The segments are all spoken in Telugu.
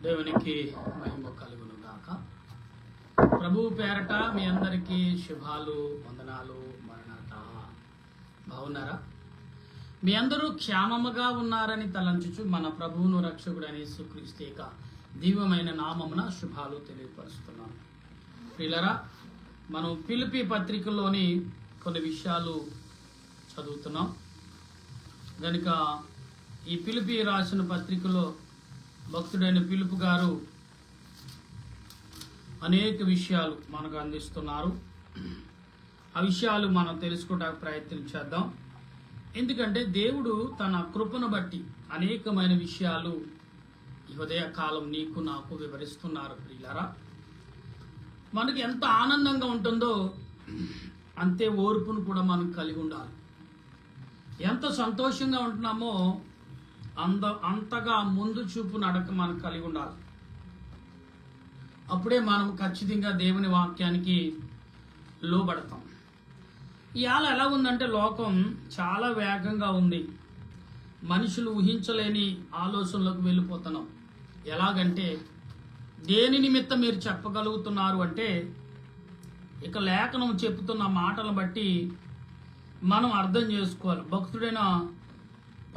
దేవునికి మహిమ కలుగును గాక. ప్రభువు పేరట మీ అందరికీ శుభాలు, వందనాలు. మరణాత బాగున్నారా? మీ అందరూ క్షేమముగా ఉన్నారని తలంచుచు మన ప్రభువును రక్షకుడని యేసుక్రీస్తు యొక్క దివ్యమైన నామమున శుభాలు తెలియపరుస్తున్నాను. ప్రియులారా, మనం ఫిలిప్పీ పత్రికలోని కొన్ని విషయాలు చదువుతున్నాం కనుక ఈ ఫిలిప్పీ రాసిన పత్రికలో భక్తుడైన ఫిలిప్పు గారు అనేక విషయాలు మనకు అందిస్తున్నారు. ఆ విషయాలు మనం తెలుసుకోవడానికి ప్రయత్నం చేద్దాం. ఎందుకంటే దేవుడు తన కృపను బట్టి అనేకమైన విషయాలు ఈ ఉదయకాలం నీకు నాకు వివరిస్తున్నారు. ప్రియులారా, మనకి ఎంత ఆనందంగా ఉంటుందో అంతే ఓర్పును కూడా మనం కలిగి ఉండాలి. ఎంత సంతోషంగా ఉంటున్నామో అంతగా ముందు చూపు నడక మనం కలిగి ఉండాలి. అప్పుడే మనం ఖచ్చితంగా దేవుని వాక్యానికి లోబడతాం. ఇవాళ ఎలా ఉందంటే లోకం చాలా వేగంగా ఉంది. మనుషులు ఊహించలేని ఆలోచనలకు వెళ్ళిపోతున్నాం. ఎలాగంటే దేని నిమిత్తం మీరు చెప్పగలుగుతున్నారు అంటే ఇక లేఖనం చెప్తున్న మాటలను బట్టి మనం అర్థం చేసుకోవాలి. భక్తుడైన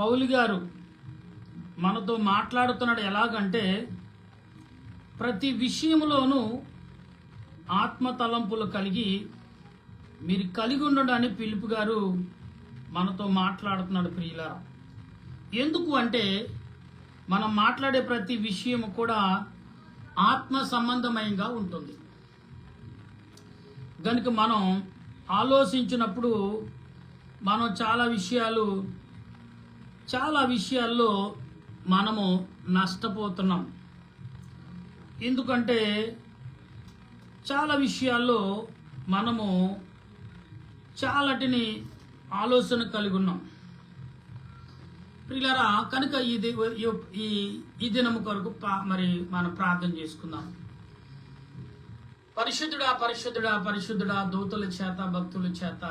పౌలు గారు మనతో మాట్లాడుతున్నాడు. ఎలాగంటే ప్రతి విషయంలోనూ ఆత్మ తలంపులు కలిగి మీరు కలిగి ఉండడాన్ని ఫిలిప్పు గారు మనతో మాట్లాడుతున్నాడు. ప్రియులారా, ఎందుకు అంటే మనం మాట్లాడే ప్రతి విషయం కూడా ఆత్మ సంబంధమయంగా ఉంటుంది. కనుక మనం ఆలోచించినప్పుడు మనం చాలా విషయాల్లో మనము నష్టపోతున్నాం. ఎందుకంటే చాలా విషయాల్లో మనము చాలాటిని ఆలోచన కలిగి ఉన్నాం. ప్రియులారా, కనుక ఈ దినము కొరకు మరి మనం ప్రార్థన చేసుకుందాం. పరిశుద్ధుడా పరిశుద్ధుడా పరిశుద్ధుడా, దూతల చేత భక్తుల చేత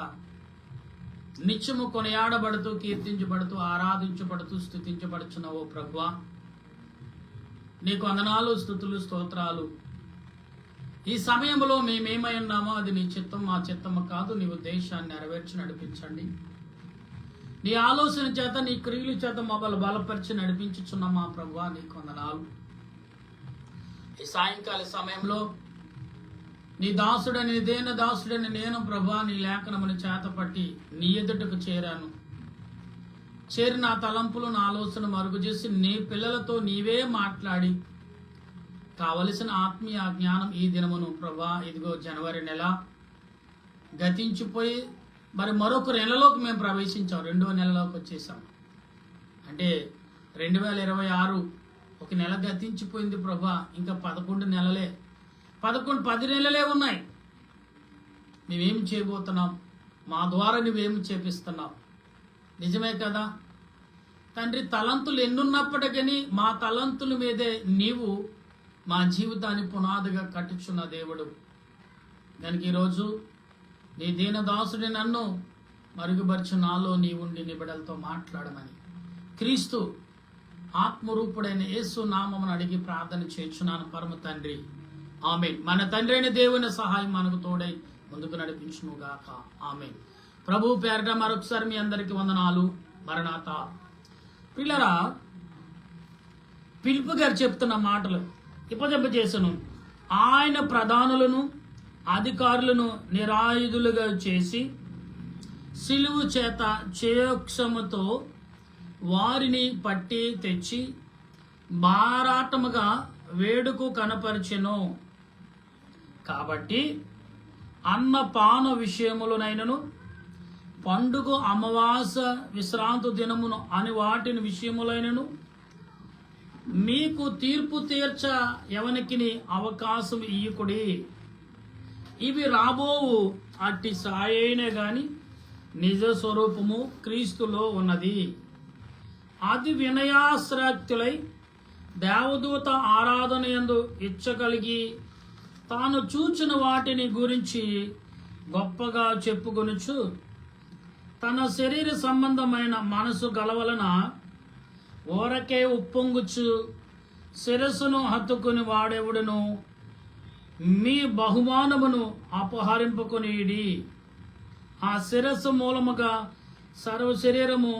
నిత్యము కొనియాడబడుతూ కీర్తించబడుతూ ఆరాధించబడుతూ స్తుతించబడుచున్న ఓ ప్రభువా, నీకు వందనాలు, స్తుతులు, స్తోత్రాలు. ఈ సమయంలో మేమేమై ఉన్నామో అది నీ చిత్తం, మా చిత్తము కాదు. నీ ఉద్దేశాన్ని నెరవేర్చి నడిపించండి. నీ ఆలోచన చేత, నీ క్రియల చేత మమ్మల్ని బలపరిచి నడిపించుచున్న మా ప్రభువా, నీకు వందనాలు. ఈ సాయంకాల సమయంలో నీ దాసుడని, దేన దాసుడని నేను ప్రభువా నీ లేఖనమును చేతపట్టి నీ ఎదుటకు చేరాను. చేరి నా తలంపులు, నా ఆలోచన మరుగు చేసి నీ పిల్లలతో నీవే మాట్లాడి కావలసిన ఆత్మీయ జ్ఞానం ఈ దినమును ప్రభువా, ఇదిగో జనవరి నెల గతించిపోయి మరి మరొక నెలలోకి మేము ప్రవేశించాం. 2వ నెలలోకి వచ్చేసాం. అంటే 2026 ఒక నెల గతించిపోయింది ప్రభువా. ఇంకా 11 నెలలే 10 నెలలే ఉన్నాయి. నువ్వేమి చేయబోతున్నావు? మా ద్వారా నువ్వేమి చేపిస్తున్నావు? నిజమే కదా తండ్రి. తలంతులు ఎన్నున్నప్పటికీ మా తలంతుల మీదే నీవు మా జీవితాన్ని పునాదిగా కట్టుచున్న దేవుడు. దానికి ఈరోజు నీ దీనదాసుడి నన్ను మరుగుపరచు, నాలో నీ ఉండి నిబిడలతో మాట్లాడమని క్రీస్తు ఆత్మరూపుడైన యేసు నామమును అడిగి ప్రార్థన చేయుచున్నాను పరమ తండ్రి, ఆమేన్. మన తండ్రి అయిన దేవుని సహాయం మనకు తోడై ముందుకు నడిపించును గాక, ఆమేన్. ప్రభు పేరట మరొకసారి మీ అందరికి వందనాలు. మరణాత. పిల్లరా, ఫిలిప్పు గారు చెప్తున్న మాటలు చేసను. ఆయన ప్రధానులను అధికారులను నిరాయుధులుగా చేసి సిలువు చేత చేయక్షముతో వారిని పట్టి తెచ్చి మారాటముగా వేడుకు కనపరిచెను. కాబట్టి అన్నపాన విషయములనైనను పండుగ, అమావాస, విశ్రాంతి దినమును అని వాటిని విషయములైనను మీకు తీర్పు తీర్చ ఎవనికి అవకాశం ఇయ్యకుడి. ఇవి రాబోవు అట్టి సాయైనే గాని నిజ స్వరూపము క్రీస్తులో ఉన్నది. అది వినయాశ్రక్తులై దేవదూత ఆరాధన యందు ఇచ్చగలిగి తాను చూచిన వాటిని గురించి గొప్పగా చెప్పుకొనుచు తన శరీర సంబంధమైన మనసు గలవలన ఊరకే ఉప్పొంగుచు శిరస్సును హత్తుకుని వాడెవడును మీ బహుమానమును అపహరింపుకొనిడి. ఆ శిరస్సు మూలముగా సర్వ శరీరము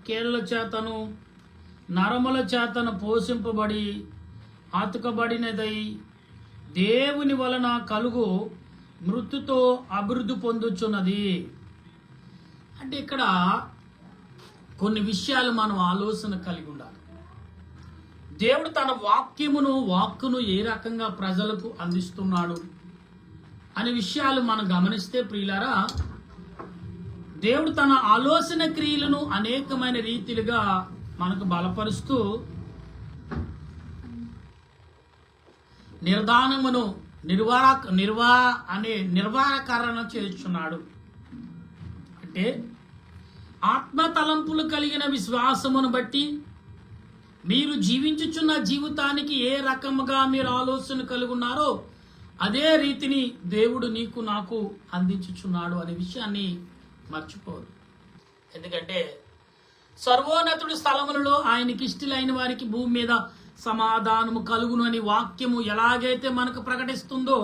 కీళ్ళ చేతను నరముల చేతను పోషింపబడి అతుకబడినదై దేవుని వలన కలుగు మృత్యుతో అభివృద్ధి పొందుచున్నది. అంటే ఇక్కడ కొన్ని విషయాలు మనం ఆలోచన కలిగి ఉండాలి. దేవుడు తన వాక్కును ఏ రకంగా ప్రజలకు అందిస్తున్నాడు అనే విషయాలు మనం గమనిస్తే ప్రియులారా, దేవుడు తన ఆలోచన క్రియలను అనేకమైన రీతిలుగా మనకు బలపరుస్తూ నిర్ధానమును నిర్వాహకరణ చేస్తున్నాడు. అంటే ఆత్మ తలంపులు కలిగిన విశ్వాసమును బట్టి మీరు జీవించుచున్న జీవితానికి ఏ రకముగా మీరు ఆలోచన కలిగి ఉన్నారో అదే రీతిని దేవుడు నీకు నాకు అందించుచున్నాడు అనే విషయాన్ని మర్చిపోదు. ఎందుకంటే సర్వోన్నతుడి స్థలములలో ఆయనకి ఇష్టలైన వారికి భూమి మీద సమాధానము కలుగును అని వాక్యము ఎలాగైతే మనకు ప్రకటిస్తుందో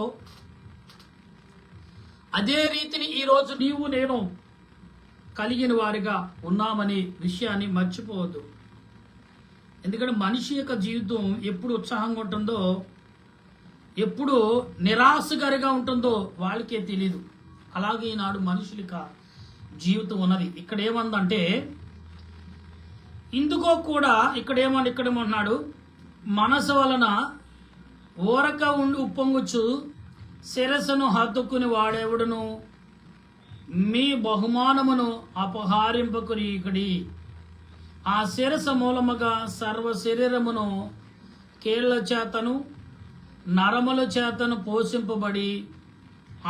అదే రీతిని ఈరోజు నీవు నేను కలిగిన వారిగా ఉన్నామనే విషయాన్ని మర్చిపోవద్దు. ఎందుకంటే మనిషి యొక్క జీవితం ఎప్పుడు ఉత్సాహంగా ఉంటుందో ఎప్పుడు నిరాశగారిగా ఉంటుందో వాళ్ళకే తెలియదు. అలాగే ఈనాడు మనుషుల జీవితం ఉన్నది. ఇక్కడ ఏమందంటే ఇందుకో కూడా ఇక్కడేమన్నాడు, మనసు వలన ఊరక ఉండి ఉప్పొంగుచు శిరస్సును హత్తుకుని వాడెవడును మీ బహుమానమును అపహరింపకుని ఇక్కడి. ఆ శిరస్సు మూలముగా సర్వ శరీరమును కీళ్ల చేతను నరముల చేతను పోషింపబడి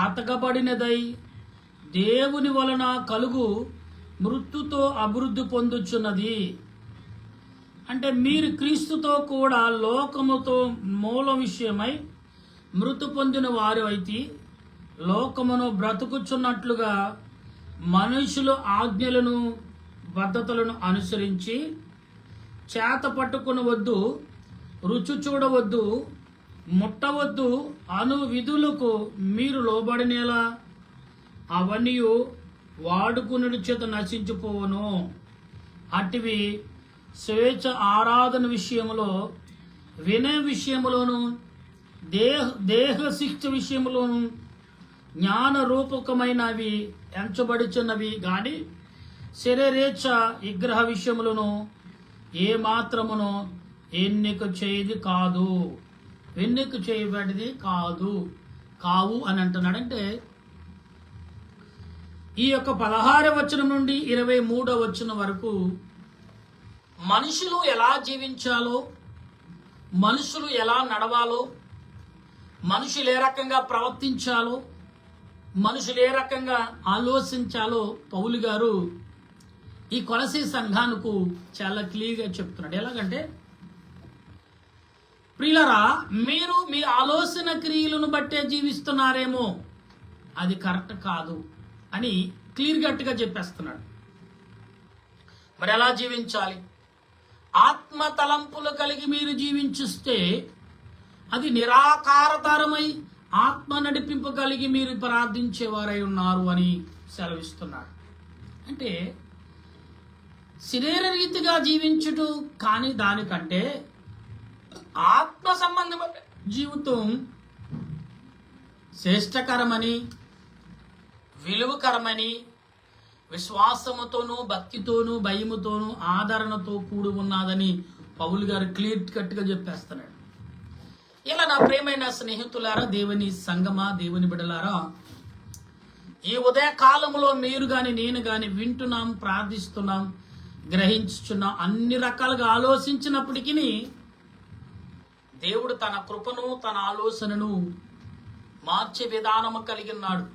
అతకబడినదై దేవుని వలన కలుగు మృత్యుతో అభివృద్ధి పొందుచున్నది. అంటే మీరు క్రీస్తుతో కూడా లోకముతో మూల విషయమై మృతి పొందిన వారు అయితే లోకమును బ్రతుకుచున్నట్లుగా మనుషులు ఆజ్ఞలను పద్ధతులను అనుసరించి చేత పట్టుకునవద్దు, రుచి చూడవద్దు, ముట్టవద్దు అను విధులకు మీరు లోబడినేలా అవన్నీ వాడుకుని చేత నశించిపోవును. అటివి స్వేచ్ఛ ఆరాధన విషయంలో, వినయ విషయంలోను, దేహ శిక్ష విషయంలోను జ్ఞాన రూపకమైనవి ఎంచబడుచున్నవి గాని శరీరేచ్ఛ విగ్రహ విషయములను ఏ మాత్రమును ఎన్నిక చేయబడిది కావు అని అంటున్నాడు. అంటే ఈ యొక్క 16వ వచనం నుండి 23వ వచనం వరకు మనుషులు ఎలా జీవించాలో, మనుషులు ఎలా నడవాలో, మనుషులు ఏ రకంగా ప్రవర్తించాలో, మనుషులు ఏ రకంగా ఆలోచించాలో పౌలు గారు ఈ కొలసీ సంఘానికి చాలా క్లియర్గా చెప్తున్నాడు. ఎలాగంటే, ప్రియులరా, మీరు మీ ఆలోచన క్రియలను బట్టే జీవిస్తున్నారేమో, అది కరెక్ట్ కాదు అని క్లియర్ కట్గా చెప్పేస్తున్నాడు. మరి ఎలా జీవించాలి? ఆత్మ తలంపులు కలిగి మీరు జీవించిస్తే అది నిరాకారతరమై ఆత్మ నడిపింపు కలిగి మీరు ప్రార్థించేవారై ఉన్నారు అని సెలవిస్తున్నాడు. అంటే శరీర రీతిగా జీవించుట కానీ దానికంటే ఆత్మ సంబంధమైన జీవితం శ్రేష్టకరమని, విలువకరమని, విశ్వాసముతోనూ భక్తితోనూ భయముతోనూ ఆదరణతో కూడి ఉన్నదని పౌలు గారు క్లియర్ కట్గా చెప్పేస్తున్నాడు. ఇలా నా ప్రియమైన స్నేహితులారా, దేవుని సంగమా, దేవుని బిడ్డలారా, ఈ ఉదయ కాలంలో మీరు గాని నేను గాని వింటున్నాం, ప్రార్థిస్తున్నాం, గ్రహించుచున్నాం, అన్ని రకాలుగా ఆలోచించినప్పటికీ దేవుడు తన కృపను తన ఆలోచనను మార్చే విధానము కలిగి ఉన్నాడు.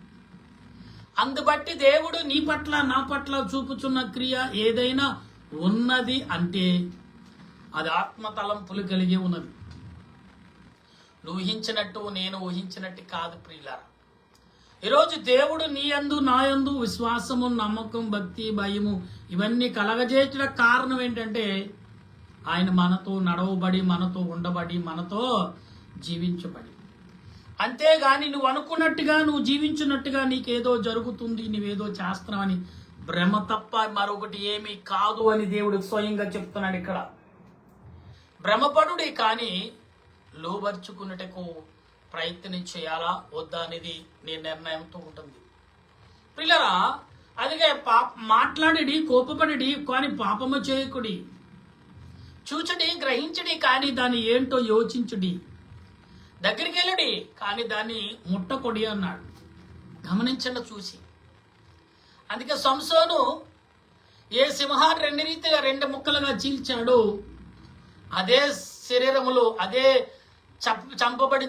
అందుబట్టి దేవుడు నీ పట్ల నా పట్ల చూపుచున్న క్రియ ఏదైనా ఉన్నది అంటే అది ఆత్మ తలంపులు కలిగి ఉన్నది. నువ్వు ఊహించినట్టు నేను ఊహించినట్టు కాదు ప్రియులారా. ఈరోజు దేవుడు నీ యందు నా యందు విశ్వాసము, నమ్మకం, భక్తి, భయము ఇవన్నీ కలగజేయడానికి కారణం ఏంటంటే ఆయన మనతో నడవబడి, మనతో ఉండబడి, మనతో జీవించబడి. అంతేగాని నువ్వు అనుకున్నట్టుగా, నువ్వు జీవించినట్టుగా నీకేదో జరుగుతుంది, నువ్వేదో చేస్తున్నావని భ్రమ తప్ప మరొకటి ఏమీ కాదు అని దేవుడు స్వయంగా చెప్తున్నాడు ఇక్కడ. భ్రమపడుడే కానీ లోబర్చుకున్నటకు ప్రయత్నం చేయాలా వద్దా అనేది నీ నిర్ణయంతో ఉంటుంది. పిల్లరా, అందుకే మాట్లాడి కోపపడి కానీ పాపము చేయకుడి, చూచుడి గ్రహించడి కానీ దాన్ని ఏంటో యోచించుడి, దగ్గరికి వెళ్ళడి కానీ దాన్ని ముట్టకొడి అన్నాడు. గమనించండి చూసి. అందుకే సంసోను ఏ సింహాన్ని రెండు ముక్కలుగా చీల్చాడు, అదే శరీరములో, అదే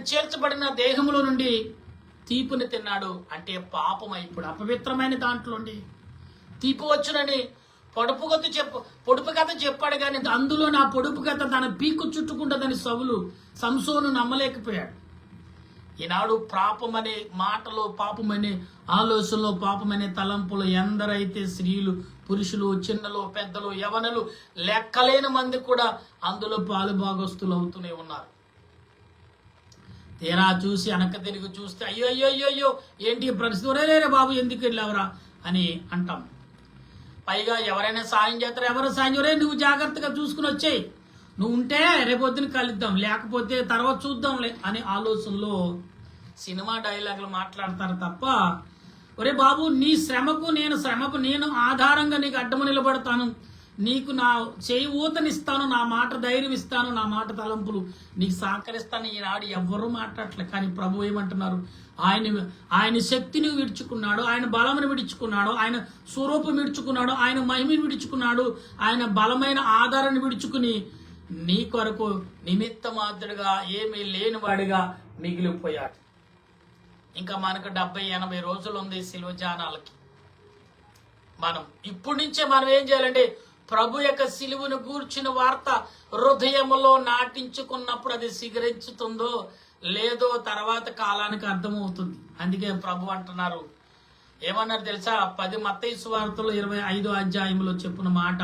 చీల్చబడిన దేహములో నుండి తీపుని తిన్నాడు. అంటే పాపం ఇప్పుడు అపవిత్రమైన దాంట్లోండి తీపు వచ్చునని పొడుపు కథ చెప్పాడు కానీ అందులో నా పొడుపు కథ తన పీకు చుట్టుకుంటుందని సంసోను నమ్మలేకపోయాడు. ఈనాడు పాపమనే మాటలో, పాపమనే ఆలోచనలో, పాపమనే తలంపులు ఎందరైతే స్త్రీలు, పురుషులు, చిన్నలు, పెద్దలు, యవనలు లెక్కలేని మంది కూడా అందులో పాలు భాగస్తులు అవుతూనే ఉన్నారు. తీరా చూసి వెనక తిరిగి చూస్తే అయ్యో అయ్యో అయ్యో అయ్యో ఏంటి పరిస్థితి, ఒరేలేరే బాబు ఎందుకు వెళ్ళావరా అని అంటాం. పైగా ఎవరైనా సాయం చేస్తారా, ఎవరు సాయం చేయరే, నువ్వు జాగ్రత్తగా చూసుకుని వచ్చేయి, నువ్వు ఉంటే రేపొద్దున కలుద్దాం, లేకపోతే తర్వాత చూద్దాంలే అనే ఆలోచనలో సినిమా డైలాగులు మాట్లాడతారు తప్ప, ఒరే బాబు నీ శ్రమకు నేను ఆధారంగా నీకు అడ్డము నిలబడతాను, నీకు నా చేయి ఊతనిస్తాను, నా మాట ధైర్యం ఇస్తాను, నా మాట తలంపులు నీకు సహకరిస్తాను. ఈనాడు ఎవ్వరూ మాట్లాడట్లే. కానీ ప్రభు ఏమంటున్నారు, ఆయన శక్తిని విడుచుకున్నాడు, ఆయన బలమును విడుచుకున్నాడు, ఆయన స్వరూపం విడుచుకున్నాడు, ఆయన మహిమను విడుచుకున్నాడు, ఆయన బలమైన ఆధారాన్ని విడుచుకుని నీ కొరకు నిమిత్త మాత్రుడుగా ఏమీ లేనివాడిగా మిగిలిపోయాడు. ఇంకా మనకు 70-80 రోజులు ఉంది శిలువ జానాలకి. మనం ఇప్పటి నుంచే మనం ఏం చేయాలంటే ప్రభు యొక్క సిలువను గూర్చిన వార్త హృదయములో నాటించుకున్నప్పుడు అది సిగరించుతుందో లేదో తర్వాత కాలానికి అర్థమవుతుంది. అందుకే ప్రభు అంటున్నారు, ఏమన్నారు తెలుసా, 10 మత్తయి సువార్తలు 25వ అధ్యాయంలో చెప్పిన మాట,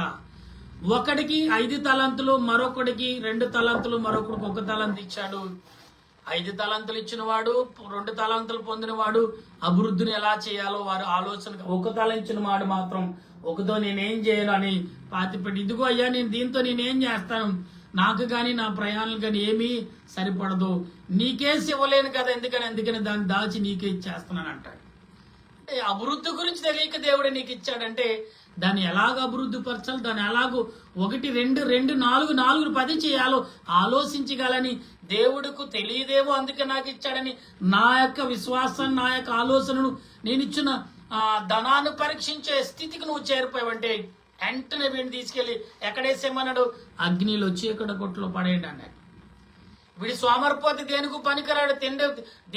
ఒకడికి 5 తలంతులు, మరొకడికి 2 తలంతులు, మరొకడికి 1 తలంతు ఇచ్చాడు. 5 తలంతులు ఇచ్చిన వాడు, 2 తలంతులు పొందిన వాడు అభివృద్ధిని ఎలా చేయాలో వారు ఆలోచన, 1 తల ఇచ్చిన వాడు మాత్రం ఒకతో నేనేం చేయను అని పాతిపెట్టి, ఇదిగో అయ్యా నేను దీంతో నేనేం చేస్తాను, నాకు కానీ నా ప్రయాణాలు కానీ ఏమీ సరిపడదు, నీకేసి ఇవ్వలేను కదా, ఎందుకని దాన్ని దాచి నీకే ఇచ్చేస్తున్నాను అంటాడు. అంటే అభివృద్ధి గురించి తెలియక దేవుడు నీకు ఇచ్చాడంటే దాన్ని ఎలాగ అభివృద్ధి పరచాలి, దాన్ని ఎలాగో 1, 2, 4, 4, 10 చేయాలో ఆలోచించగలని దేవుడికి తెలియదేమో, అందుకే నాకు ఇచ్చాడని నా యొక్క విశ్వాసాన్ని, నా యొక్క ఆలోచనను, నేను ఇచ్చిన ధనాన్ని పరీక్షించే స్థితికి నువ్వు చేరిపోయావంటే వెంటనే వీడిని తీసుకెళ్లి ఎక్కడేసేమన్నాడు, అగ్నిలో చీకటి కొట్టులో పడేయండి అన్నాడు. వీడి సోమరిపోతే దేనికి పనికిరాడు,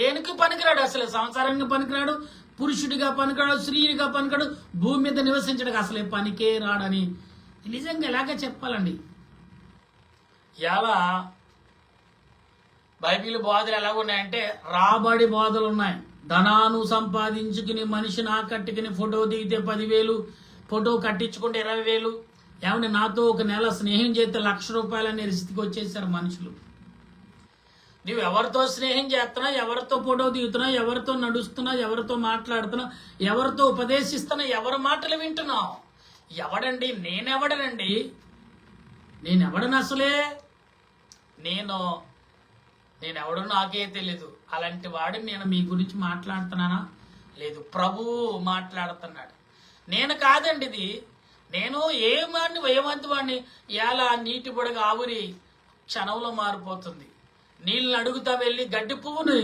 దేనికి పనికిరాడు, అసలు సంసారానికి పనికిరాడు, పురుషుడిగా పనికిరాడు, స్త్రీగా పనికిరాడు, భూమి మీద నివసించడానికి అసలే పనికే రాడని నిజంగా ఎలాగ చెప్పాలండి. ఇలా బైబిల్ బోధలు ఎలాగున్నాయంటే రాబడి బోధలు ఉన్నాయి. ధనాను సంపాదించుకుని మనిషిని ఆకట్టుకుని ఫోటో దిగితే 10,000, ఫోటో కట్టించుకుంటే 20,000, ఏమన్నా నాతో ఒక నెల స్నేహం చేస్తే ₹1,00,000 అనే స్థితికి వచ్చేసారు మనుషులు. నువ్వు ఎవరితో స్నేహం చేస్తున్నా, ఎవరితో ఫోటో దిగుతున్నా, ఎవరితో నడుస్తున్నా, ఎవరితో మాట్లాడుతున్నా, ఎవరితో ఉపదేశిస్తున్నా, ఎవరి మాటలు వింటున్నావు, ఎవడండి నేనెవడనండి, నేనెవడను అసలే, నేనెవడో నాకే తెలీదు. అలాంటి వాడిని నేను మీ గురించి మాట్లాడుతున్నానా? లేదు, ప్రభువు మాట్లాడుతున్నాడు. నేను కాదండి ఇది, నేను ఏమంతి వాడిని ఎలా నీటి బుడగ ఆవురి క్షణంలో మారిపోతుంది. నీళ్ళని అడుగుతా వెళ్ళి గడ్డి పువ్వుని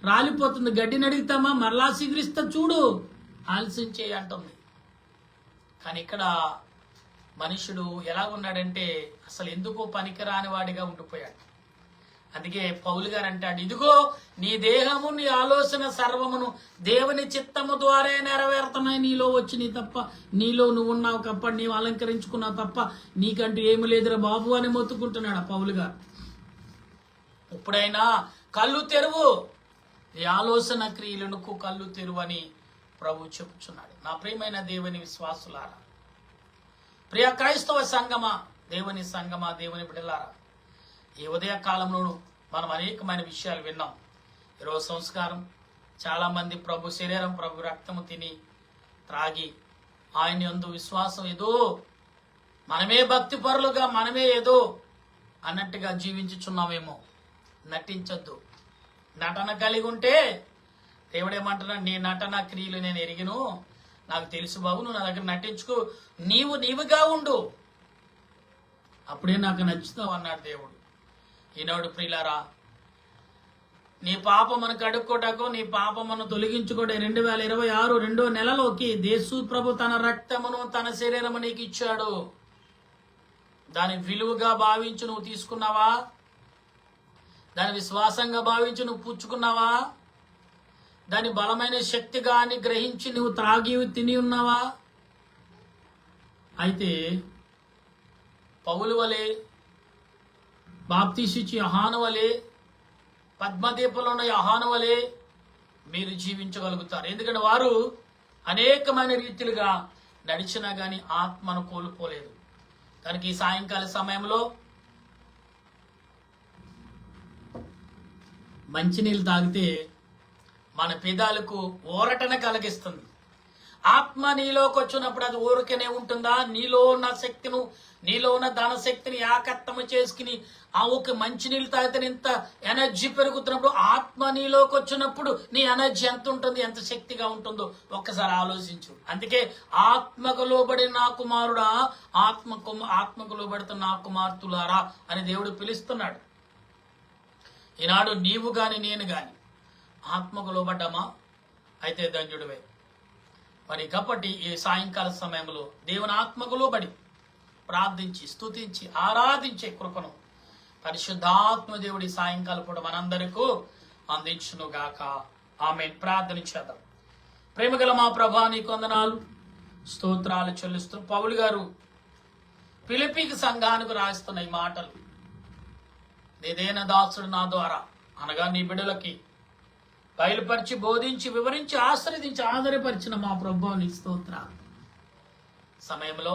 రాలిపోతుంది, గడ్డిని అడుగుతామా మరలా సిగిరిస్తా చూడు ఆలస్యం చేయి అంటుంది. కానీ ఇక్కడ మనుషుడు ఎలా ఉన్నాడంటే అసలు ఎందుకో పనికిరాని వాడిగా ఉండిపోయాడు. అందుకే పౌలు గారు అంటాడు, ఇదిగో నీ దేహము నీ ఆలోచన సర్వమును దేవుని చిత్తము ద్వారా నెరవేరుతున్నాయి, నీలో వచ్చి నీ తప్ప, నీలో నువ్వు ఉన్నావు తప్ప, నీవు అలంకరించుకున్నావు తప్ప నీకంటూ ఏమి లేదురా బాబు అని మొత్తుకుంటున్నాడు పౌలు గారు. ఇప్పుడైనా కళ్ళు తెరువు, నీ ఆలోచన క్రియలకు కళ్ళు తెరువు అని ప్రభు చెప్పుచున్నాడు. నా ప్రియమైన దేవుని విశ్వాసులారా, ప్రియ క్రైస్తవ సంగమా, దేవుని సంగమా, దేవుని బిడ్డలారా, ఈ ఉదయ కాలంలోనూ మనం అనేకమైన విషయాలు విన్నాం. ఈరోజు సంస్కారం, చాలామంది ప్రభు శరీరం, ప్రభు రక్తము తిని త్రాగి ఆయన యందు విశ్వాసం ఏదో మనమే భక్తి పరులుగా మనమే ఏదో అన్నట్టుగా జీవించుచున్నామేమో. నటించొద్దు. నటన కలిగి ఉంటే దేవుడేమంటున్నాడు, నీ నటన క్రియలు నేను ఎరిగిను, నాకు తెలుసు బాబు, నువ్వు నా దగ్గర నటించుకో, నీవుగా ఉండు, అప్పుడే నాకు నచ్చుతావు అన్నాడు దేవుడు. ఈనాడు ప్రియులారా, నీ పాపమును కడుక్కోటకు, నీ పాపమును తొలగించుకోటే 2026 2వ నెలలోకి యేసు ప్రభు తన రక్తమును తన శరీరము నీకు ఇచ్చాడు. దాని విలువగా భావించి నువ్వు తీసుకున్నావా? దాని విశ్వాసంగా భావించి నువ్వు పుచ్చుకున్నావా? దాని బలమైన శక్తిగా అని గ్రహించి నువ్వు త్రాగి తిని ఉన్నావా? అయితే పౌలు వలె, బాప్తీసిచ్చి యోహాను వలె, పద్మదీపంలో ఉన్న యోహాను వలె మీరు జీవించగలుగుతారు. ఎందుకంటే వారు అనేకమైన రీతిలుగా నడిచినా కానీ ఆత్మను కోల్పోలేదు. కనుక ఈ సాయంకాల సమయంలో మంచినీళ్ళు తాగితే మన పెదాలకు ఊరటన కలిగిస్తుంది. ఆత్మ నీలోకి వచ్చినప్పుడు అది ఊరికనే ఉంటుందా? నీలో ఉన్న శక్తిను, నీలో ఉన్న ధనశక్తిని ఏకత్వము చేసుకుని ఆ ఒక మంచినీళ్ళు తాగితే ఇంత ఎనర్జీ పెరుగుతున్నప్పుడు, ఆత్మ నీలోకి వచ్చినప్పుడు నీ ఎనర్జీ ఎంత ఉంటుంది, ఎంత శక్తిగా ఉంటుందో ఒక్కసారి ఆలోచించు. అందుకే ఆత్మకు లోబడి నా కుమారుడా, ఆత్మకు లోబడుతున్న నా కుమార్తెలారా అని దేవుడు పిలుస్తున్నాడు. ఈనాడు నీవు గాని నేను గాని ఆత్మకు లోబడ్డామా? అయితే ధన్యుడివే. మరి కాబట్టి ఈ సాయంకాల సమయంలో దేవుని ఆత్మకు లోబడి ప్రార్థించి, స్తుతించి, ఆరాధించే కృపను పరిశుద్ధాత్మ దేవుడి సాయంకాలం కూడా మనందరికీ అందించును గాక. ఆమేన్. ప్రార్థన చేద్దాం. ప్రేమగల మా ప్రభా, నీకు వందనాలు, స్తోత్రాలు చెల్లిస్తూ పౌలు గారు ఫిలిప్పీకి సంఘానికి రాస్తున్న ఈ మాటలు నీదేన దాసుడు నా ద్వారా అనగా నీ బిడ్డలకి బయలుపరిచి, బోధించి, వివరించి, ఆశ్రదించి, ఆదరపరిచిన మా ప్రభువా నీకు స్తోత్రాలు. సమయంలో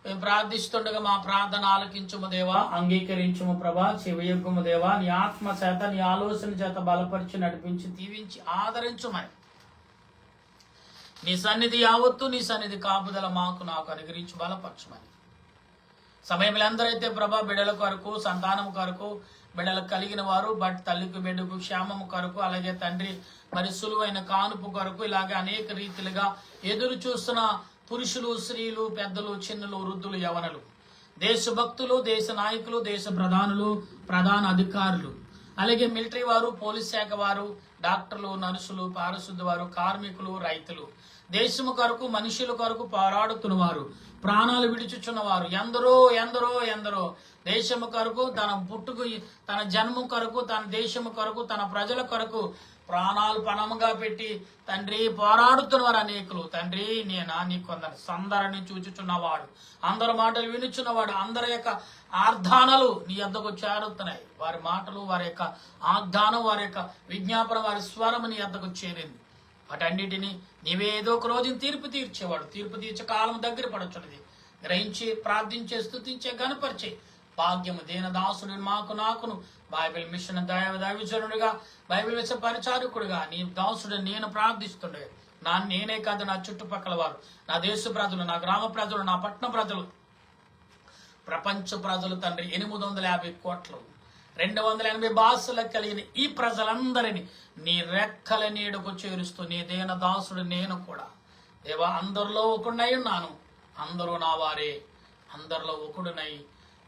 మేము ప్రార్థిస్తుండగా మా ప్రార్థన ఆలకించుము దేవా, అంగీకరించుము ప్రభా, చెవియొగ్గుము దేవా, నీ ఆత్మ చేత, నీ ఆలోచన చేత బలపరిచి, నడిపించి, దీవించి, ఆదరించుమని నీ సన్నిధి యావత్తు, నీ సన్నిధి కాపుదల నాకు అనుగ్రహించి బలపరచుమని. సమయంలో ఎందరైతే ప్రభా బిడ్డల కొరకు, సంతానం కొరకు, బిడ్డలకు కలిగిన వారు తల్లికి బిడ్డకు క్షేమము కొరకు, అలాగే తండ్రి మరి సులువైన కానుపు కొరకు, ఇలాగే అనేక రీతిలుగా ఎదురు చూస్తున్న పురుషులు, స్త్రీలు, పెద్దలు, చిన్నలు, వృద్ధులు, యవనులు, దేశభక్తులు, దేశ నాయకులు, దేశ ప్రధానులు, ప్రధాన అధికారులు, అలాగే మిలిటరీ వారు, పోలీస్ శాఖ వారు, డాక్టర్లు, నర్సులు, పారిశుద్ధ వారు, కార్మికులు, రైతులు, దేశము కొరకు, మనుషుల కొరకు పోరాడుతున్న వారు, ప్రాణాలు విడిచుచున్నవారు ఎందరో ఎందరో ఎందరో, దేశము కొరకు, తన పుట్టుకు, తన జన్మ కొరకు, తన దేశము కొరకు, తన ప్రజల కొరకు ప్రాణాలు పణముగా పెట్టి తండ్రి పోరాడుతున్నవారు అనేకులు. తండ్రి నేనా నీ కొందరు సందరిని చూచుచున్నవాడు, అందరి మాటలు వినుచున్నవాడు, అందరి యొక్క ఆర్ధానాలు నీ వద్దకు చేరుతున్నాయి. వారి మాటలు, వారి యొక్క ఆర్ధానం, వారి యొక్క విజ్ఞాపన, వారి స్వరం నీ వద్దకు చేరింది. వాటన్నిటినీ నీవే ఏదో ఒక రోజున తీర్పు తీర్చేవాడు. తీర్పు తీర్చే కాలం దగ్గర పడుచున్నది. గ్రహించి, ప్రార్థించే, స్తుతించే, గణపరిచే భాగ్యము దీనదాసుడు నాకును బైబిల్ మిషన్ దైవజనుడిగా, బైబిల్ మిషన్ పరిచారకుడిగా నీ దాసుడు నేను ప్రార్థిస్తుండే. నేనే కాదు, నా చుట్టుపక్కల వారు, నా దేశ ప్రజలు, నా గ్రామ ప్రజలు, నా పట్టణ ప్రజలు, ప్రపంచ ప్రజలు తండ్రి 850 కోట్లు, 280 భాషలకు కలిగిన ఈ ప్రజలందరినీ నీ రెక్కల నీడకు చేరుస్తూ నీ దేన దాసుడు నేను కూడా దేవా అందరిలో ఒకడునై ఉన్నాను, అందరూ నా వారే, అందరిలో ఒకడునై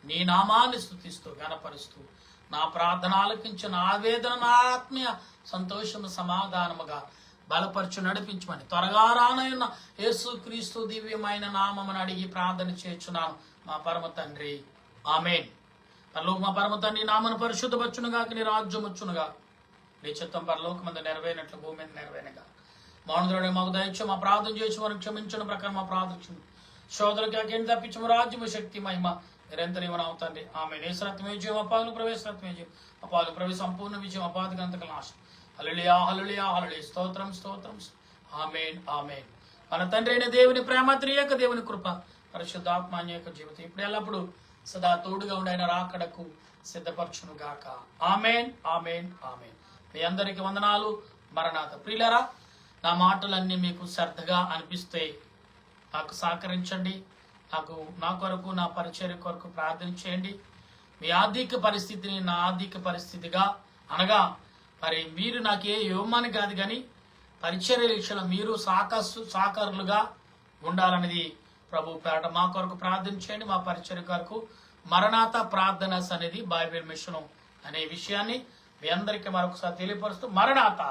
నీ నామాన్ని స్తుతిస్తూ గణపరుస్తూ నా ప్రార్థన ఆలకించు, నా ఆవేదన, నా ఆత్మీయ సంతోషము సమాధానముగా బలపరచు, నడిపించమని త్వరగా రానయున్న యేసుక్రీస్తు దివ్యమైన నామమును అడిగి ప్రార్థన చేయుచున్నాను మా పరమ తండ్రి. ఆమేన్. పరలోక మా పరమ తండ్రి నామను పరిశుద్ధపరచునుగా, నీ రాజ్యం వచ్చునుగా, నీ చిత్తం పరలోకమందు నెరవేరినట్లు భూమి మీద నెరవేరుగా. మౌనద్రోడే మాకు దయచు, మా ప్రార్థన చేసి మనం క్షమించిన ప్రకారం మా ప్రార్థన శోధనకి అకేం తప్పించము, రాజ్యము, శక్తి, మహిమ నిరంతరం ఏమని అవుతుంది. ఆమె నేసరత్వమే విజయం, అపాలు ప్రవేశరత్వమే విజయం, అపాలు ప్రవేశ సంపూర్ణ విజయం, అపాధి గంతక నాశం. హల్లెలూయా హల్లెలూయా హల్లెలూయా. స్తోత్రం స్తోత్రం. ఆమేన్ ఆమేన్. మన తండ్రి అయిన దేవుని ప్రేమ, త్రియక దేవుని కృప, పరిశుద్ధాత్మ యొక్క జీవితం ఇప్పుడు ఎల్లప్పుడు సదా తోడుగా ఉండి ఆయన రాకడకు సిద్ధపరచును గాక. ఆమేన్, ఆమేన్, ఆమేన్. మీ అందరికి వందనాలు. మరణాత. ప్రియులారా, నా మాటలన్నీ మీకు శ్రద్ధగా అనిపిస్తే నాకు సహకరించండి. నా కొరకు, నా పరిచర్య కొరకు ప్రార్థన చేయండి. మీ ఆర్థిక పరిస్థితిని నా ఆర్థిక పరిస్థితిగా అనగా మరి మీరు నాకే ఇవ్వమని కాదు, కానీ పరిచర్య విషయంలో మీరు సాకారులుగా ఉండాలనేది ప్రభు పేరట మా కొరకు ప్రార్థన చేయండి. మా పరిచర్య కొరకు మరణాత ప్రార్థన అనేది బైబిల్ మిషన్ అనే విషయాన్ని మీ అందరికీ మరొకసారి తెలియపరుస్తూ మరణాత.